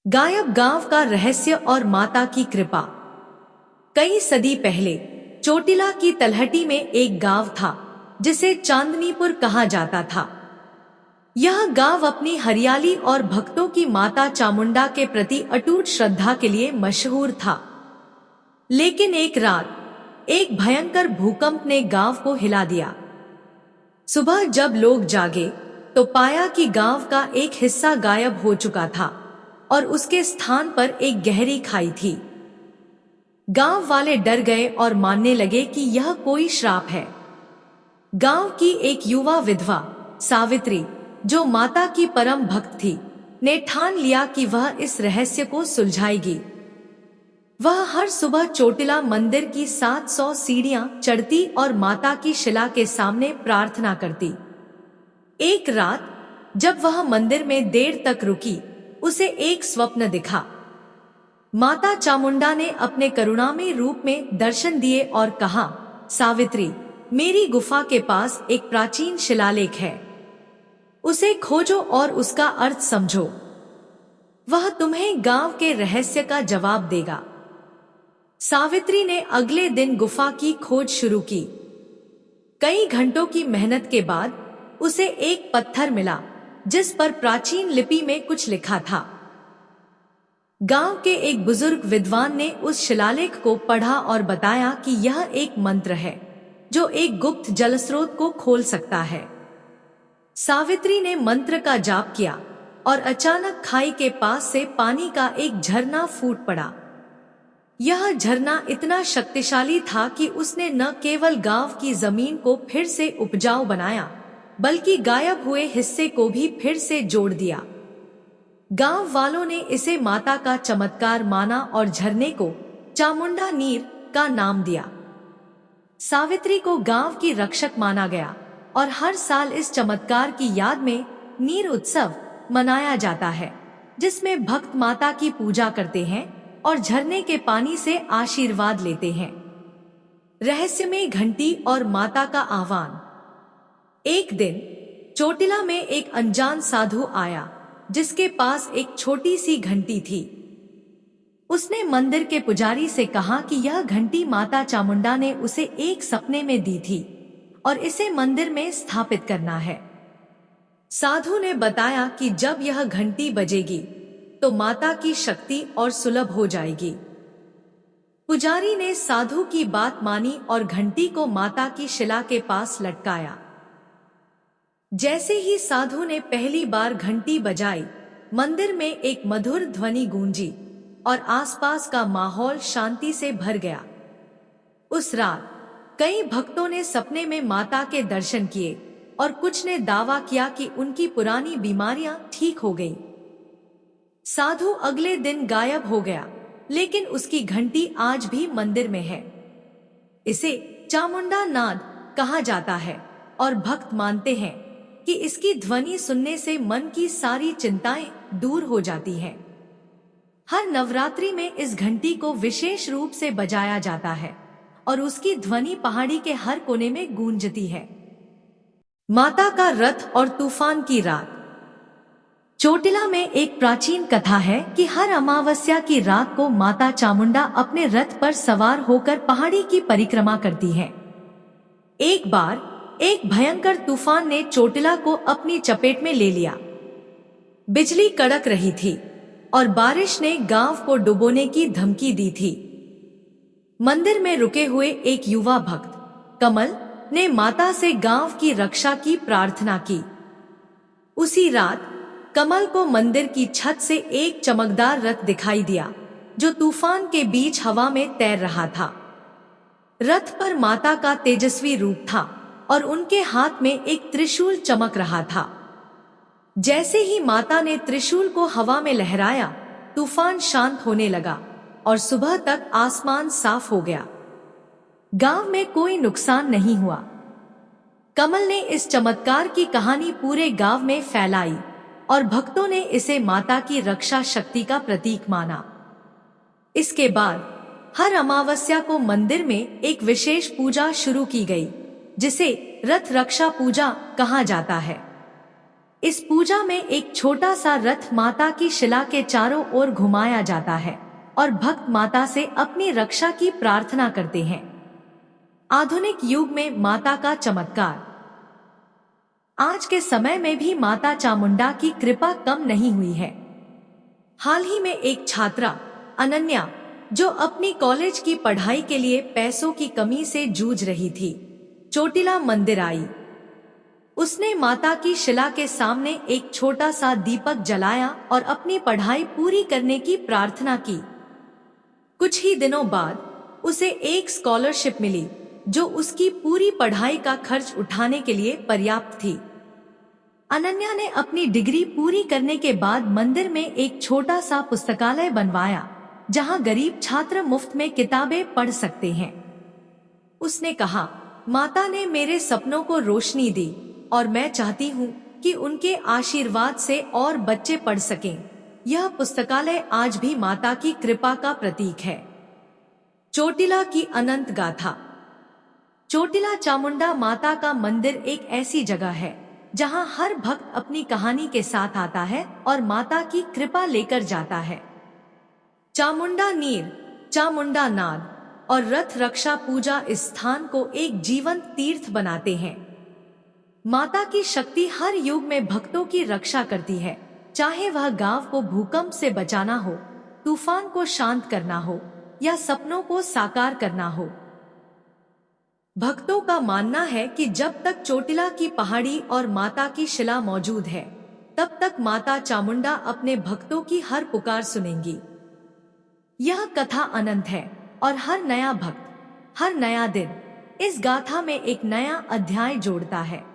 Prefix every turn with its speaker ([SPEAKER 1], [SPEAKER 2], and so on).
[SPEAKER 1] गायब गांव का रहस्य और माता की कृपा। कई सदी पहले चोटिला की तलहटी में एक गांव था जिसे चांदनीपुर कहा जाता था। यह गांव अपनी हरियाली और भक्तों की माता चामुंडा के प्रति अटूट श्रद्धा के लिए मशहूर था। लेकिन एक रात एक भयंकर भूकंप ने गांव को हिला दिया। सुबह जब लोग जागे तो पाया कि गांव का एक हिस्सा गायब हो चुका था और उसके स्थान पर एक गहरी खाई थी। गांव वाले डर गए और मानने लगे कि यह कोई श्राप है। गांव की एक युवा विधवा सावित्री, जो माता की परम भक्त थी, ने ठान लिया कि वह इस रहस्य को सुलझाएगी। वह हर सुबह चोटिला मंदिर की 700 सीढ़ियां चढ़ती और माता की शिला के सामने प्रार्थना करती। एक रात जब वह मंदिर में देर तक रुकी, उसे एक स्वप्न दिखा। माता चामुंडा ने अपने करुणामय रूप में दर्शन दिए और कहा, सावित्री, मेरी गुफा के पास एक प्राचीन शिलालेख है। उसे खोजो और उसका अर्थ समझो। वह तुम्हें गांव के रहस्य का जवाब देगा। सावित्री ने अगले दिन गुफा की खोज शुरू की। कई घंटों की मेहनत के बाद उसे एक पत्थर मिला जिस पर प्राचीन लिपि में कुछ लिखा था। गांव के एक बुजुर्ग विद्वान ने उस शिलालेख को पढ़ा और बताया कि यह एक मंत्र है जो एक गुप्त जलस्रोत को खोल सकता है। सावित्री ने मंत्र का जाप किया और अचानक खाई के पास से पानी का एक झरना फूट पड़ा। यह झरना इतना शक्तिशाली था कि उसने न केवल गांव की जमीन को फिर से उपजाऊ बनाया, बल्कि गायब हुए हिस्से को भी फिर से जोड़ दिया। गांव वालों ने इसे माता का चमत्कार माना और झरने को चामुंडा नीर का नाम दिया। सावित्री को गांव की रक्षक माना गया और हर साल इस चमत्कार की याद में नीर उत्सव मनाया जाता है, जिसमें भक्त माता की पूजा करते हैं और झरने के पानी से आशीर्वाद लेते हैं। रहस्यमय घंटी और माता का आह्वान। एक दिन चोटिला में एक अनजान साधु आया जिसके पास एक छोटी सी घंटी थी। उसने मंदिर के पुजारी से कहा कि यह घंटी माता चामुंडा ने उसे एक सपने में दी थी और इसे मंदिर में स्थापित करना है। साधु ने बताया कि जब यह घंटी बजेगी तो माता की शक्ति और सुलभ हो जाएगी। पुजारी ने साधु की बात मानी और घंटी को माता की शिला के पास लटकाया। जैसे ही साधु ने पहली बार घंटी बजाई, मंदिर में एक मधुर ध्वनि गूंजी और आसपास का माहौल शांति से भर गया। उस रात कई भक्तों ने सपने में माता के दर्शन किए और कुछ ने दावा किया कि उनकी पुरानी बीमारियां ठीक हो गईं। साधु अगले दिन गायब हो गया, लेकिन उसकी घंटी आज भी मंदिर में है। इसे चामुंडा नाद कहा जाता है और भक्त मानते हैं कि इसकी ध्वनि सुनने से मन की सारी चिंताएं दूर हो जाती हैं। हर नवरात्रि में इस घंटी को विशेष रूप से बजाया जाता है और उसकी ध्वनि पहाड़ी के हर कोने में गूंजती है। माता का रथ और तूफान की रात। चोटिला में एक प्राचीन कथा है कि हर अमावस्या की रात को माता चामुंडा अपने रथ पर सवार होकर पहाड़ी की परिक्रमा करती है। एक बार एक भयंकर तूफान ने चोटिला को अपनी चपेट में ले लिया। बिजली कड़क रही थी और बारिश ने गांव को डुबोने की धमकी दी थी। मंदिर में रुके हुए एक युवा भक्त कमल ने माता से गांव की रक्षा की प्रार्थना की। उसी रात कमल को मंदिर की छत से एक चमकदार रथ दिखाई दिया जो तूफान के बीच हवा में तैर रहा था। रथ पर माता का तेजस्वी रूप था और उनके हाथ में एक त्रिशूल चमक रहा था। जैसे ही माता ने त्रिशूल को हवा में लहराया, तूफान शांत होने लगा और सुबह तक आसमान साफ हो गया। गांव में कोई नुकसान नहीं हुआ। कमल ने इस चमत्कार की कहानी पूरे गांव में फैलाई और भक्तों ने इसे माता की रक्षा शक्ति का प्रतीक माना। इसके बाद हर अमावस्या को मंदिर में एक विशेष पूजा शुरू की गई, जिसे रथ रक्षा पूजा कहा जाता है। इस पूजा में एक छोटा सा रथ माता की शिला के चारों ओर घुमाया जाता है और भक्त माता से अपनी रक्षा की प्रार्थना करते हैं। आधुनिक युग में माता का चमत्कार। आज के समय में भी माता चामुंडा की कृपा कम नहीं हुई है। हाल ही में एक छात्रा अनन्या, जो अपनी कॉलेज की पढ़ाई के लिए पैसों की कमी से जूझ रही थी, चोटिला मंदिर आई। उसने माता की शिला के सामने एक छोटा सा दीपक जलाया और अपनी पढ़ाई पूरी करने की प्रार्थना की। कुछ ही दिनों बाद उसे एक स्कॉलरशिप मिली, जो उसकी पूरी पढ़ाई का खर्च उठाने के लिए पर्याप्त थी। अनन्या ने अपनी डिग्री पूरी करने के बाद मंदिर में एक छोटा सा पुस्तकालय बनवाया, जहां गरीब छात्र मुफ्त में किताबें पढ़ सकते हैं। उसने कहा, माता ने मेरे सपनों को रोशनी दी और मैं चाहती हूँ कि उनके आशीर्वाद से और बच्चे पढ़ सकें। यह पुस्तकालय आज भी माता की कृपा का प्रतीक है। चोटिला की अनंत गाथा। चोटिला चामुंडा माता का मंदिर एक ऐसी जगह है जहां हर भक्त अपनी कहानी के साथ आता है और माता की कृपा लेकर जाता है। चामुंडा नीर, चामुंडा नाद और रथ रक्षा पूजा इस स्थान को एक जीवंत तीर्थ बनाते हैं। माता की शक्ति हर युग में भक्तों की रक्षा करती है, चाहे वह गांव को भूकंप से बचाना हो, तूफान को शांत करना हो या सपनों को साकार करना हो। भक्तों का मानना है कि जब तक चोटिला की पहाड़ी और माता की शिला मौजूद है, तब तक माता चामुंडा अपने भक्तों की हर पुकार सुनेंगी। यह कथा अनंत है और हर नया भक्त, हर नया दिन इस गाथा में एक नया अध्याय जोड़ता है।